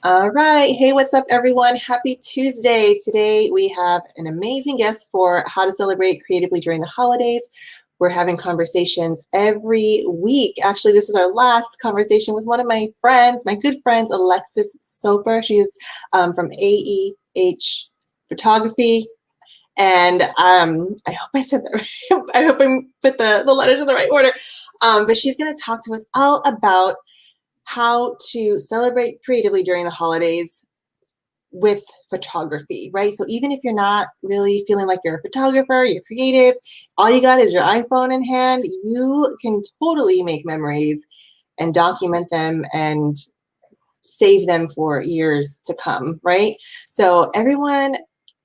All right. Hey, what's up, everyone? Happy Tuesday. Today we have an amazing guest for how to celebrate creatively during the holidays. We're having conversations every week. Actually, this is our last conversation with one of my friends, my good friends, Alexis Soper. She is from AEH Photography. And I hope I said that right. I hope I put the letters in the right order. But she's going to talk to us all about how to celebrate creatively during the holidays with photography, right? So even if you're not really feeling like you're a photographer, you're creative, all you got is your iPhone in hand, you can totally make memories and document them and save them for years to come, right? So everyone,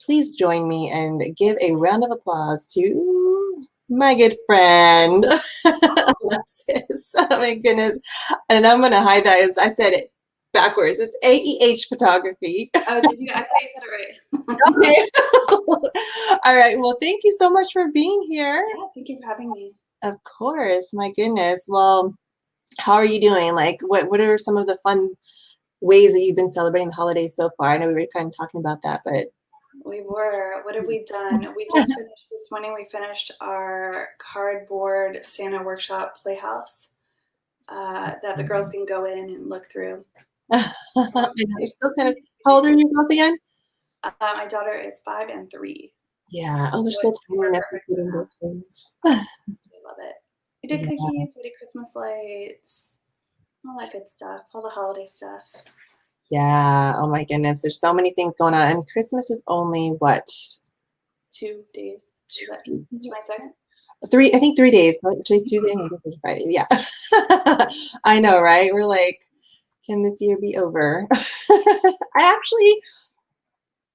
please join me and give a round of applause to my good friend, Alexis. Oh my goodness. And I'm going to hide that as I said it backwards. It's AEH Photography. Oh, did you? I thought you said it right. Okay. All right. Well, thank you so much for being here. Yeah, thank you for having me. Of course. My goodness. Well, how are you doing? Like, what are some of the fun ways that you've been celebrating the holidays so far? I know we were kind of talking about that, but We were. What have we done? We just finished this morning. We finished our cardboard Santa workshop playhouse that the girls can go in and look through. you're still kind of, how old are you both again? My daughter is 5 and 3. Yeah. Oh, they're So so it's tiny enough for perfect for doing them. those things. They love it. We did Yeah. cookies. We did Christmas lights. All that good stuff. All the holiday stuff. Yeah. Oh my goodness. There's so many things going on. And Christmas is only what? 2 days. Is that 22nd? I think 3 days. Today's Tuesday, Wednesday, Friday. Yeah. I know, right? We're like, can this year be over? I actually,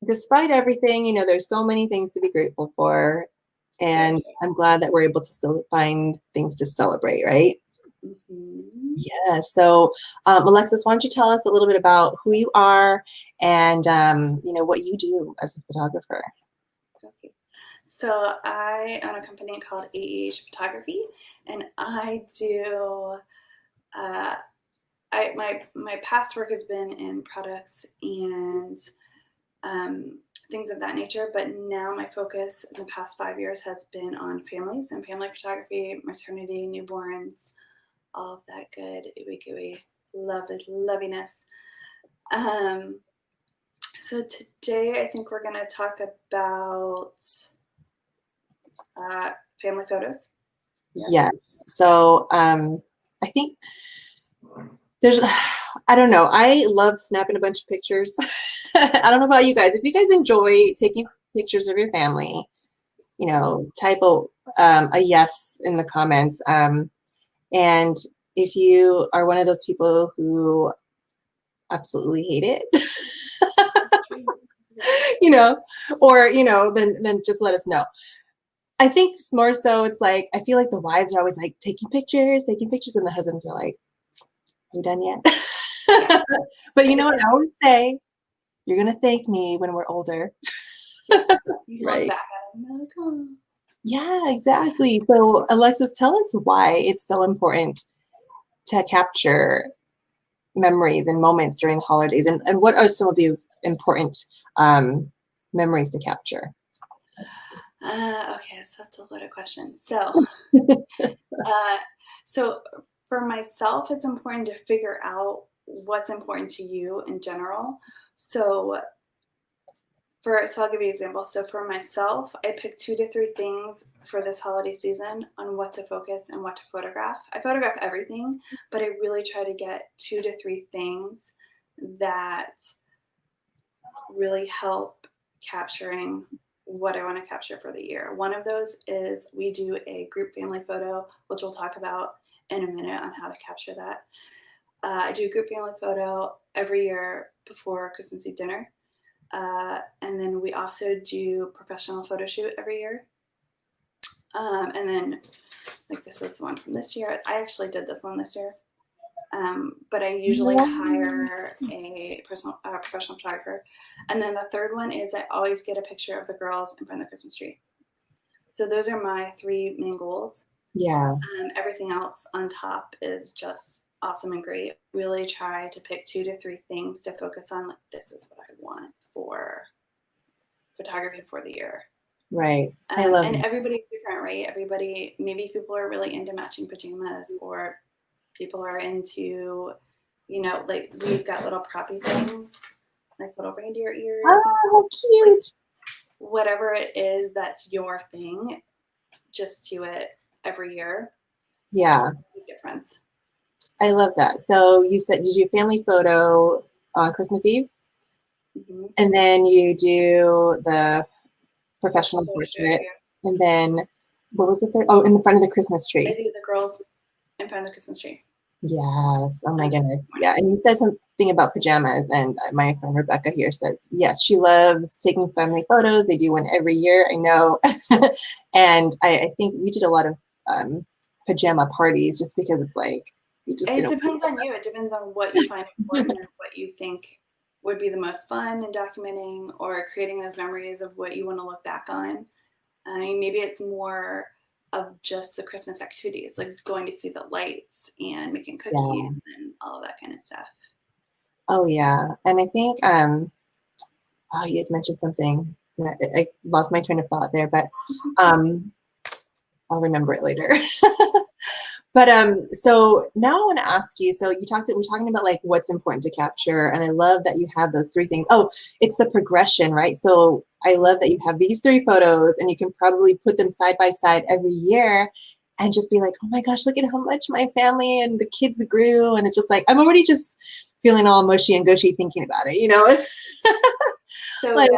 despite everything, there's so many things to be grateful for. And I'm glad that we're able to still find things to celebrate, right? Mm-hmm. Yeah. So, Alexis, why don't you tell us a little bit about who you are and, what you do as a photographer? Okay. So I own a company called AEH Photography, and I do. My past work has been in products and things of that nature, but now my focus in the past 5 years has been on families and family photography, maternity, newborns, all of that good ooey gooey loviness. Um, so today I think we're going to talk about family photos. Yes. So, I think there's, I don't know. I love snapping a bunch of pictures. I don't know about you guys. If you guys enjoy taking pictures of your family, type a yes in the comments. And if you are one of those people who absolutely hate it, then just let us know. I think it's more so it's like, I feel like the wives are always like taking pictures, and the husbands are like, are you done yet? Yeah. But you know what I always say? You're going to thank me when we're older. You Right. look back at them and like, oh. Yeah, exactly. So, Alexis, tell us why it's so important to capture memories and moments during the holidays, and what are some of these important memories to capture? Okay, so that's a lot of questions. So for myself, it's important to figure out what's important to you in general. So I'll give you an example. So for myself, I picked 2 to 3 things for this holiday season on what to focus and what to photograph. I photograph everything, but I really try to get 2 to 3 things that really help capturing what I want to capture for the year. One of those is we do a group family photo, which we'll talk about in a minute on how to capture that. I do a group family photo every year before Christmas Eve dinner. And then we also do professional photo shoot every year. And then, like, this is the one from this year. I actually did this one this year. But I usually hire a professional photographer. And then the third one is I always get a picture of the girls in front of the Christmas tree. So those are my 3 main goals. Yeah. Everything else on top is just awesome and great. Really try to pick 2 to 3 things to focus on. Like, this is what I want for photography for the year. Right. I love And it. everybody's different, right? Everybody, maybe people are really into matching pajamas, or people are into, like we've got little proppy things, like little reindeer ears. Oh, how cute. Whatever it is that's your thing, just do it every year. Yeah. Difference. I love that. So you said you do family photo on Christmas Eve, and then you do the professional portrait, and then what was the third? Oh, in the front of the Christmas tree. I do the girls in front of the Christmas tree. Yes. Oh my goodness. Yeah. And you said something about pajamas, and my friend Rebecca here says, yes, she loves taking family photos. They do one every year. I know. And I think we did a lot of pajama parties just because it's like, It depends on you. It depends on what you find important and what you think would be the most fun in documenting or creating those memories of what you want to look back on. I mean, maybe it's more of just the Christmas activities, like going to see the lights and making cookies and all of that kind of stuff. Oh yeah. And I think you had mentioned something. I lost my train of thought there, but I'll remember it later. But so now I want to ask you, so we're talking about like what's important to capture, and I love that you have those 3 things. Oh, it's the progression, right? So I love that you have these 3 photos, and you can probably put them side by side every year and just be like, oh my gosh, look at how much my family and the kids grew. And it's just like, I'm already just feeling all mushy and gushy thinking about it, you know? So Like,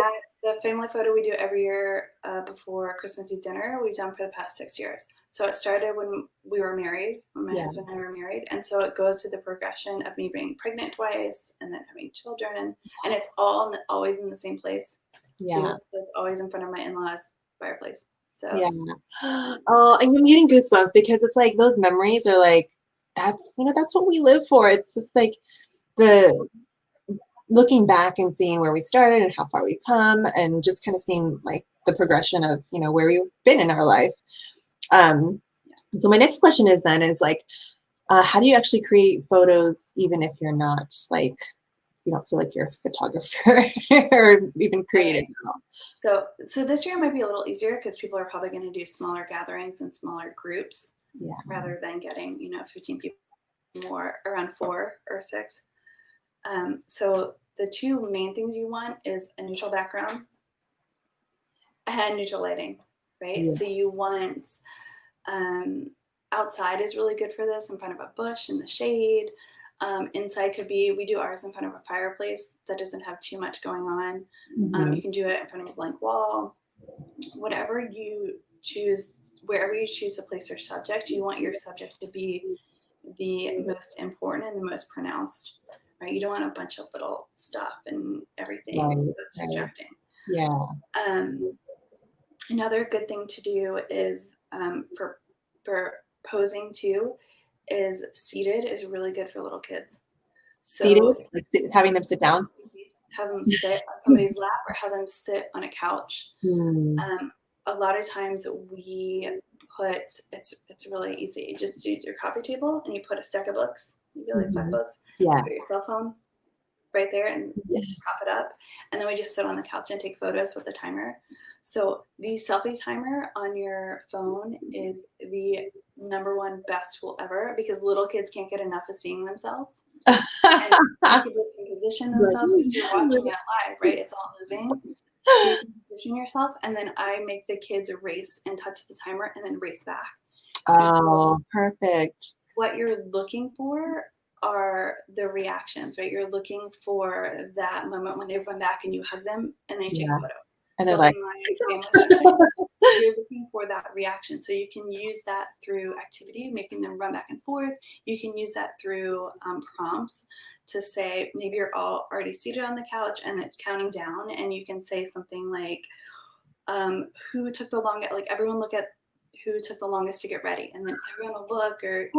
the family photo we do every year before Christmas Eve dinner, we've done for the past 6 years. So it started when we were married, when my husband and I were married. And so it goes to the progression of me being pregnant twice and then having children. And it's always in the same place. yeah. Too. So it's always in front of my in-laws' fireplace. So yeah. Oh, and I'm getting goosebumps because it's like those memories are like, that's what we live for. It's just like the looking back and seeing where we started and how far we've come, and just kind of seeing like the progression of where we've been in our life. So my next question is like, how do you actually create photos even if you're not like, you don't feel like you're a photographer or even creative? Right. So this year might be a little easier because people are probably going to do smaller gatherings and smaller groups rather than getting 15 people, more around 4 or 6. So the 2 main things you want is a neutral background and neutral lighting, right? So you want outside is really good for this, in front of a bush in the shade. Inside could be, we do ours in front of a fireplace that doesn't have too much going on. You can do it in front of a blank wall. Whatever you choose, wherever you choose to place your subject, you want your subject to be the most important and the most pronounced, right? You don't want a bunch of little stuff and everything that's distracting. Yeah. Another good thing to do is for posing too, is seated is really good for little kids. So seated, like having them sit down, have them sit on somebody's lap or have them sit on a couch. A lot of times we put, it's really easy. You just do your coffee table and you put a stack of books, maybe like 5 books. Yeah. Put your cell phone right there and prop it up. And then we just sit on the couch and take photos with the timer. So the selfie timer on your phone is the #1 best tool ever because little kids can't get enough of seeing themselves. And people can position themselves because you're watching it live, right? It's all moving. So you can position yourself, and then I make the kids race and touch the timer and then race back. Oh, perfect. What you're looking for are the reactions, right? You're looking for that moment when they run back and you hug them and they take a photo. And so they're like, in my family section, you're looking for that reaction. So you can use that through activity, making them run back and forth. You can use that through prompts to say, maybe you're all already seated on the couch and it's counting down, and you can say something like, who took the longest, like everyone look at who took the longest to get ready, and then everyone will look, or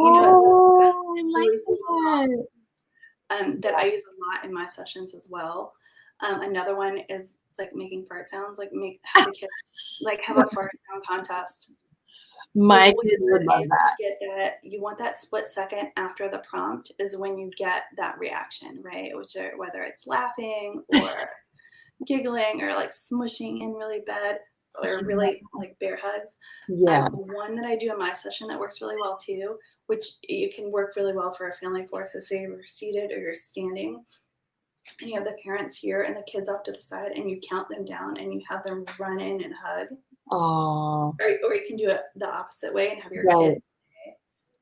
that I use a lot in my sessions as well. Another one is like making fart sounds, like have the kids like have a fart sound contest. My What's kids would good love is to that. get that, you want that split second after the prompt is when you get that reaction, right? Which are, whether it's laughing or giggling or like smushing in really bad or really like bear hugs. Yeah. One that I do in my session that works really well too, which you can work really well for a family for. So say you're seated or you're standing and you have the parents here and the kids off to the side and you count them down and you have them run in and hug. Oh, Or you can do it the opposite way and have your right. kids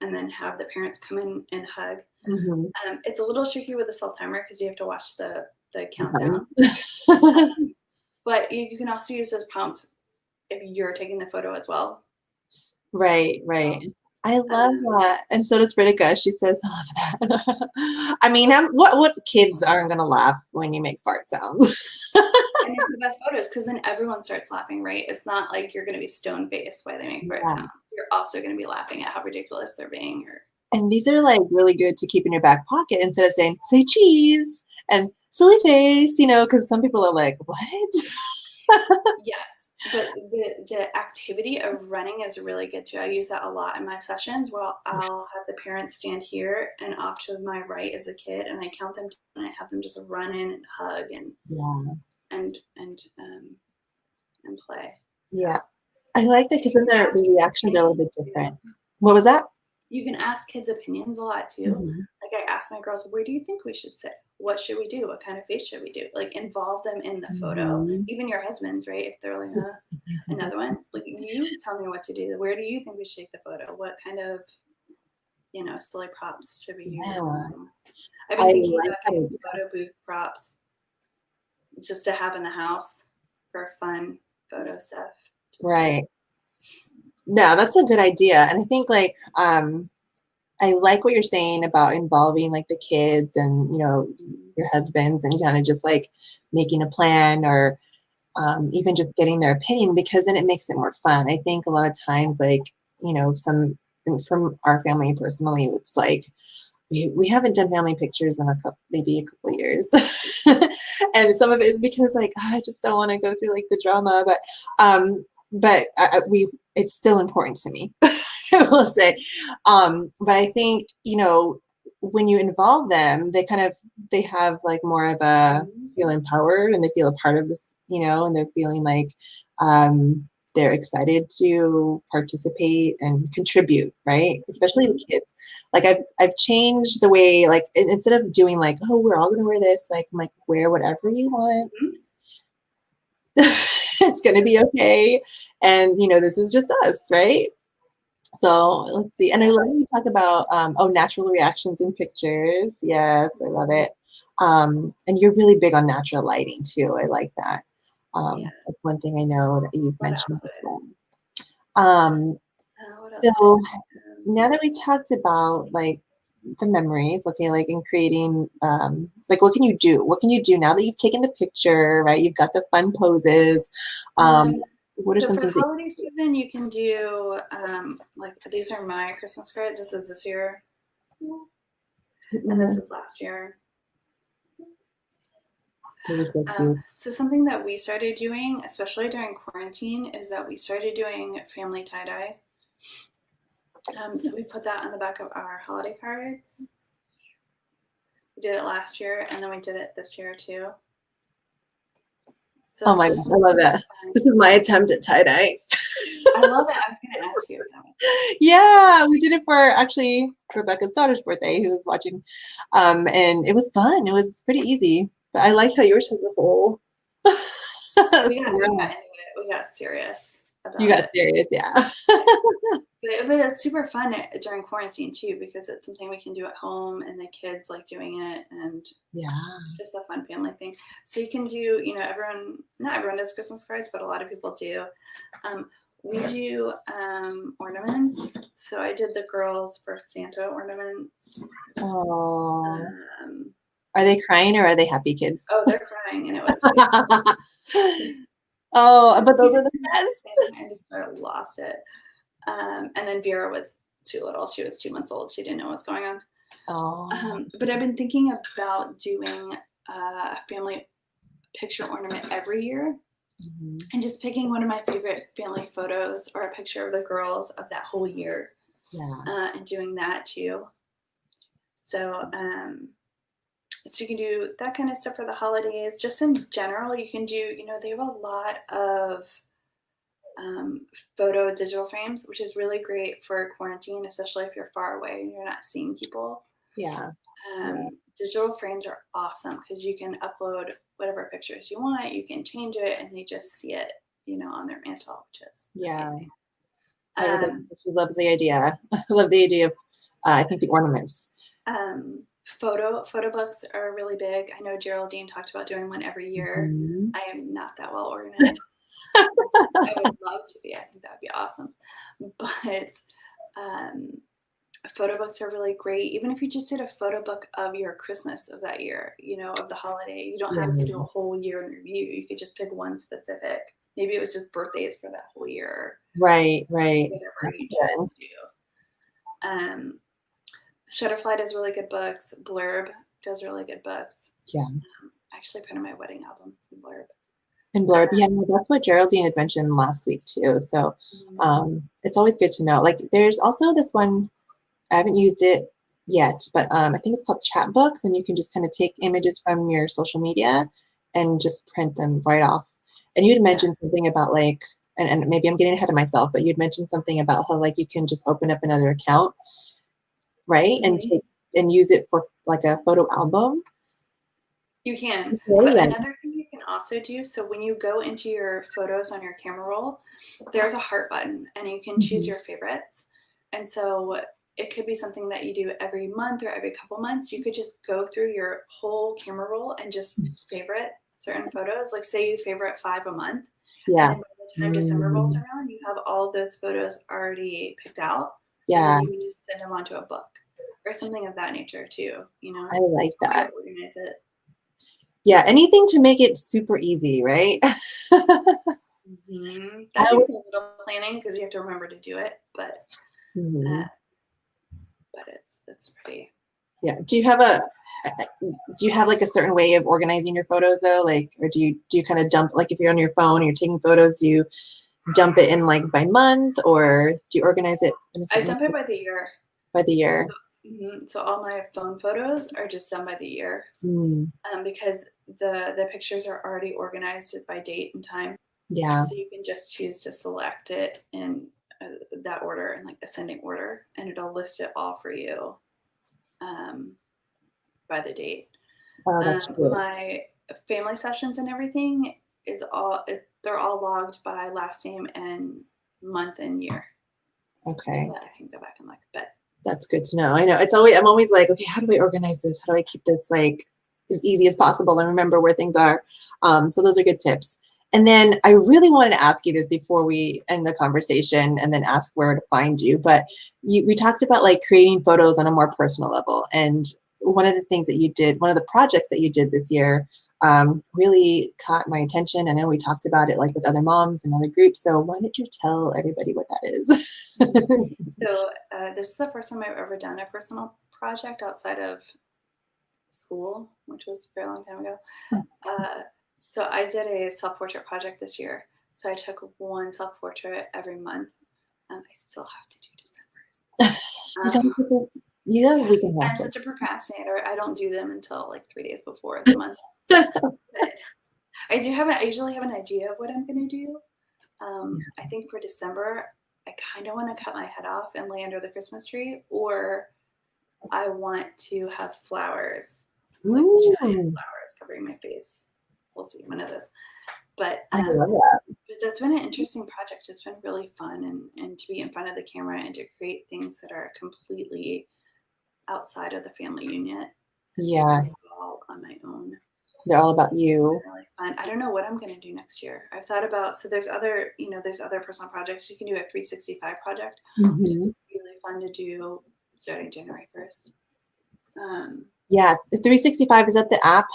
and then have the parents come in and hug. Mm-hmm. It's a little tricky with a self timer because you have to watch the countdown. But you can also use those prompts if you're taking the photo as well. Right, right. I love Um, that. And so does Britica. She says, I love that. I mean, what kids aren't gonna laugh when you make fart sounds? and it's the best photos because then everyone starts laughing, right? It's not like you're going to be stone faced while they make fart Yeah. sounds. You're also going to be laughing at how ridiculous they're being. Or And these are like really good to keep in your back pocket instead of saying, say cheese and silly face, because some people are like, what? yes, but the activity of running is really good too. I use that a lot in my sessions. Well, I'll have the parents stand here, and off to my right is the kid, and I count them and I have them just run in and hug and Yeah. and and um, and play. So Yeah. I like that because then you can the ask reactions are a little opinions bit too. different. What was that? You can ask kids opinions a lot too. Mhm. Like I ask my girls, where do you think we should sit? What should we do? What kind of face should we do? Like involve them in the photo. Mhm. Even your husbands, right? If they're like, another one, like you tell me what to do. Where do you think we should take the photo? What kind of, silly props should we use at Yeah. home? I've I been thinking like about that getting idea. photo booth props just to have in the house for fun photo stuff. Just for Right. No, that's a good idea. And I think I like what you're saying about involving like the kids and your husbands and kind of just like making a plan or even just getting their opinion because then it makes it more fun. I think a lot of times like some from our family personally it's like we haven't done family pictures in maybe a couple of years and some of it is because like I just don't want to go through like the drama but we it's still important to me I will say. But I think, when you involve them, they have like more of a fun. feel empowered and they feel a part of this, and they're feeling like they're excited to participate and contribute, right? Especially the kids. Like I've changed the way, like instead of doing like, oh, we're all gonna wear this, like I'm like, wear whatever you want. Mhm. It's gonna be okay. And this is just us, right? So let's see. And I Yeah. love when you talk about natural reactions in pictures. Yes, I love it. And you're really big on natural lighting too. I like that. Yeah. That's one thing I know that you've What mentioned outfit? before. Um, What else do I so have? now that we talked about like the memories, okay, like in creating like what can you do? What can you do now that you've taken the picture, right? You've got the fun poses. Um, Um, what are so some for things that holiday season, you can do like these are my Christmas cards. This is this year, and this Mhm. is last year. Those are so cute. So something that we started doing, especially during quarantine, is that we started doing family tie dye. So we put that on the back of our holiday cards. We did it last year, and then we did it this year too. So Oh it's my just gosh, I love something that. fun. This is my attempt at tie-dye. I love it. I was going to ask you about it. Yeah, we did it for actually Rebecca's daughter's birthday, who was watching. And it was fun. It was pretty easy. But I like how yours has a whole We got into swirl. it. We got serious You about got it. serious, yeah. But it's super fun during quarantine too because it's something we can do at home and the kids like doing it and Yeah. just a fun family thing. So you can do, not everyone does Christmas cards, but a lot of people do. We do ornaments. So I did the girls for Santa ornaments. Oh, Um, are they crying or are they happy kids? oh, they're crying and it was like, Oh, but those are the best. I just sort of lost it. And then Vera was too little. She was 2 months old. She didn't know what's going on. Oh, But I've been thinking about doing a family picture ornament every year. and just picking one of my favorite family photos or a picture of the girls of that whole year, and doing that too. So, so you can do that kind of stuff for the holidays. Just in general, you can do, you know, they have a lot of photo digital frames, which is really great for quarantine, especially if you're far away and you're not seeing people. Yeah. Digital frames are awesome because you can upload whatever pictures you want, you can change it, and they just see it, you know, on their mantle, which is amazing. She loves the idea. I love the idea of, I think, the ornaments. Photo books are really big. I know Geraldine talked about doing one every year. I am not that well organized. I would love to be. I think that would be awesome. But photo books are really great. Even if you just did a photo book of your Christmas of that year, you know, of the holiday, you don't have to do a whole year in review. You could just pick one specific. Maybe it was just birthdays for that whole year. Right. Whatever you chose to do. Shutterfly does really good books. Blurb does really good books. Yeah. I actually printed my wedding album from Blurb. And Blurb, yeah, that's what Geraldine had mentioned last week too. So it's always good to know. Like, there's also this one, I haven't used it yet, but I think it's called Chatbooks, and you can just kind of take images from your social media and just print them right off. And you'd mentioned something about like, and maybe I'm getting ahead of myself, but you'd mentioned something about how like you can just open up another account, right? And use it for like a photo album. You can. But another thing you can also do, so when you go into your photos on your camera roll, there's a heart button and you can choose your favorites. And so it could be something that you do every month or every couple months. You could just go through your whole camera roll and just favorite certain photos. Like, say you favorite 5 a month. Yeah. And then by the time December rolls around, you have all those photos already picked out. Yeah. And then you can just send them onto a book or something of that nature too. You know, I like that. Organize it. Yeah, anything to make it super easy, right? That takes a little planning because you have to remember to do it, but it's pretty. Yeah. Do you have like a certain way of organizing your photos though? Like, or do you kind of dump, like if you're on your phone and you're taking photos, do you dump it in like by month, or do you organize it in a certain I dump it by the year. By the year. So all my phone photos are just done by the year, because the pictures are already organized by date and time. Yeah. So you can just choose to select it in that order, in like ascending order, and it'll list it all for you by the date. Oh, that's good. My family sessions and everything is they're all logged by last name and month and year. Okay. So that I can go back and look, but that's good to know. I know I'm always like, okay, how do I organize this? How do I keep this like as easy as possible and remember where things are? So those are good tips. And then I really wanted to ask you this before we end the conversation and then ask where to find you. But we talked about like creating photos on a more personal level. And one of the things that you did, one of the projects that you did this year really caught my attention. I know we talked about it like with other moms and other groups. So why don't you tell everybody what that is? So this is the first time I've ever done a personal project outside of school, which was a very long time ago. So I did a self-portrait project this year. So I took one self-portrait every month. I still have to do December's. I'm such a procrastinator. I don't do them until like 3 days before the month. I usually have an idea of what I'm going to do. I think for December, I kind of want to cut my head off and lay under the Christmas tree, or I want to have flowers, like giant flowers covering my face. We'll see, one of those. But I love that. But that's been an interesting project. It's been really fun, and to be in front of the camera and to create things that are completely outside of the family unit. Yeah. All on my own. They're all about you. Really fun. I don't know what I'm going to do next year. I've thought about, so there's other personal projects. You can do a 365 project, which is really fun to do starting January 1st. Yeah, the 365, is that the app?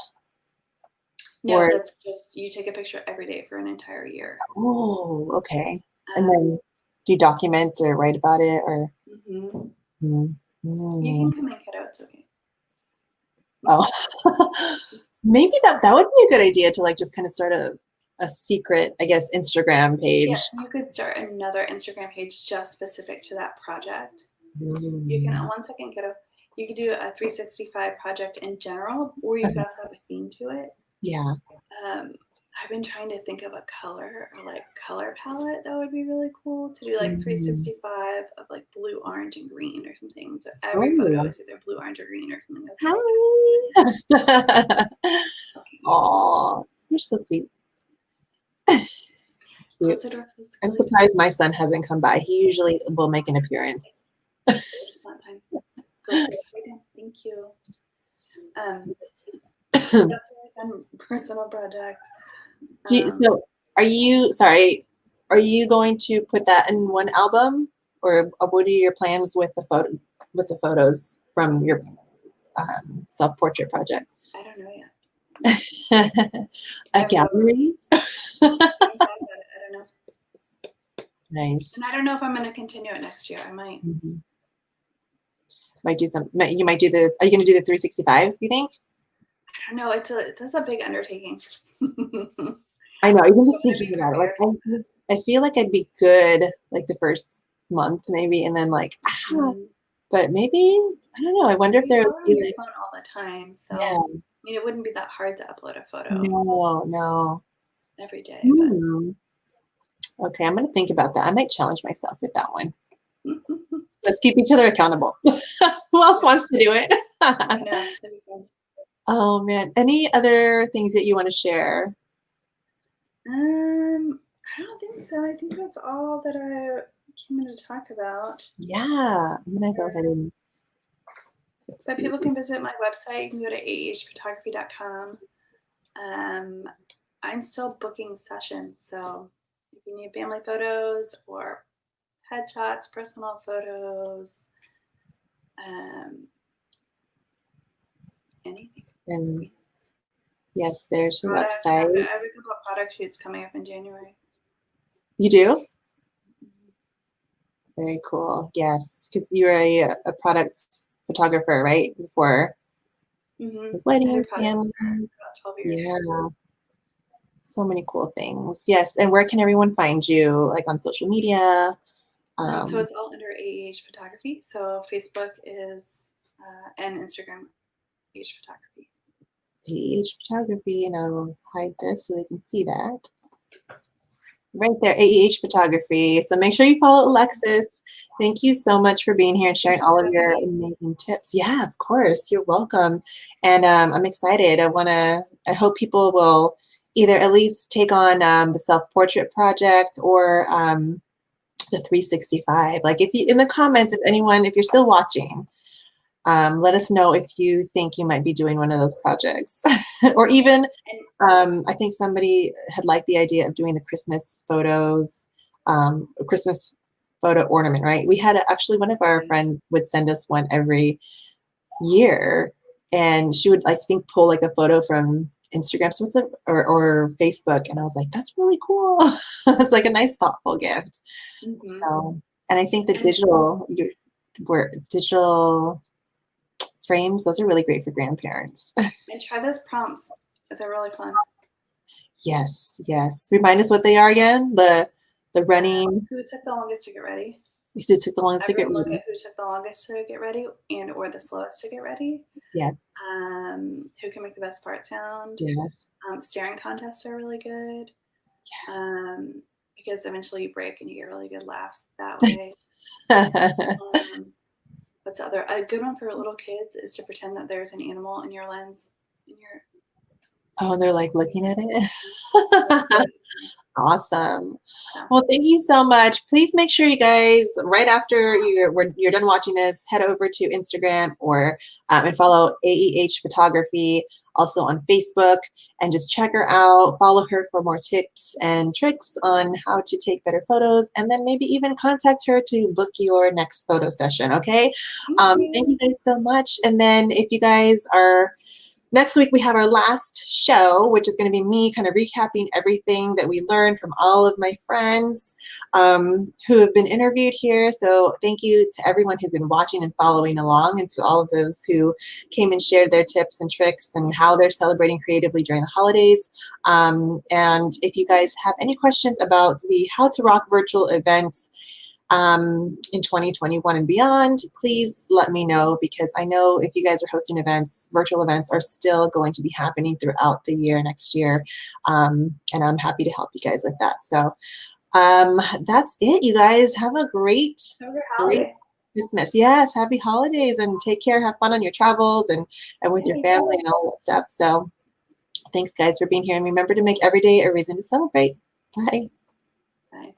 No, that's just, you take a picture every day for an entire year. Oh, okay. And then do you document or write about it, or? You can come and cut out, it's okay. Oh, maybe that would be a good idea to like just kind of start a a secret, I guess, Instagram page. Yes, you could start another Instagram page just specific to that project. Mm. You can, once I can get you could do a 365 project in general, or you could also have a theme to it. Yeah. I've been trying to think of a color or like color palette that would be really cool to do, like 365 of like blue, orange, and green or something. So every photo is either blue, orange, or green or something. Oh, you're so sweet. Close the door, please. I'm surprised my son hasn't come by. He usually will make an appearance. It's not time. Go. Thank you. That's a really fun personal project. So are you going to put that in one album, or what are your plans with the photos from your self-portrait project? I don't know yet. A gallery? I don't know. Nice. And I don't know if I'm going to continue it next year. I might. Might do some. You might do the. Are you going to do the 365? You think? I don't know. That's a big undertaking. I know. Even just thinking about it, like I feel like I'd be good like the first month maybe, and then like, but maybe I don't know. I wonder if there would be your phone all the time. So yeah. I mean, it wouldn't be that hard to upload a photo. No. Every day. But. Okay, I'm gonna think about that. I might challenge myself with that one. Let's keep each other accountable. Who else wants to do it? I know. That'd be fun. Oh man. Any other things that you want to share? I don't think so. I think that's all that I came in to talk about. Yeah, I'm gonna go ahead and. So people can visit my website. You can go to aehphotography.com. I'm still booking sessions, so if you need family photos or headshots, personal photos, anything. And yes, there's your website. I have a couple of product shoots coming up in January. You do? Very cool. Yes, because you're a product photographer, right? Before wedding, family. About 12 years. Yeah. So many cool things. Yes. And where can everyone find you? Like on social media? So it's all under AEH Photography. So Facebook is and Instagram, AEH Photography. AEH Photography, and I'll hide this so they can see that. Right there, AEH Photography. So make sure you follow Alexis. Thank you so much for being here and sharing all of your amazing tips. Yeah, of course. You're welcome. And I'm excited. I hope people will either at least take on the self-portrait project or the 365. Like if you, in the comments, if you're still watching, let us know if you think you might be doing one of those projects. Or even, I think somebody had liked the idea of doing the Christmas photos, Christmas photo ornament, right? We had actually one of our friends would send us one every year, and she would, I think, pull like a photo from Instagram, or Facebook, and I was like, that's really cool. It's like a nice, thoughtful gift. So, and I think the digital frames, those are really great for grandparents. And try those prompts. They're really fun. Yes. Remind us what they are again. The running. Who took the longest to get ready? Who took the longest to get ready? Look at who took the longest to get ready and or the slowest to get ready. Yes. Who can make the best fart sound? Yes. Staring contests are really good. Yeah. Because eventually you break and you get really good laughs that way. What's the other? A good one for little kids is to pretend that there's an animal in your lens. Oh, they're like looking at it. Awesome. Well, thank you so much. Please make sure you guys, right after you're done watching this, head over to Instagram or and follow AEH Photography, also on Facebook, and just check her out. Follow her for more tips and tricks on how to take better photos, and then maybe even contact her to book your next photo session. Okay. Thank you guys so much. And then if you guys are Next week, we have our last show, which is going to be me kind of recapping everything that we learned from all of my friends who have been interviewed here. So thank you to everyone who's been watching and following along, and to all of those who came and shared their tips and tricks and how they're celebrating creatively during the holidays. And if you guys have any questions about the How to Rock virtual events in 2021 and beyond, please let me know, because I know if you guys are hosting events, virtual events are still going to be happening throughout the year next year. And I'm happy to help you guys with that. So that's it, you guys. Have a great Christmas. Yes, happy holidays, and take care. Have fun on your travels and with your family and all that stuff. So thanks, guys, for being here. And remember to make every day a reason to celebrate. Bye. Bye.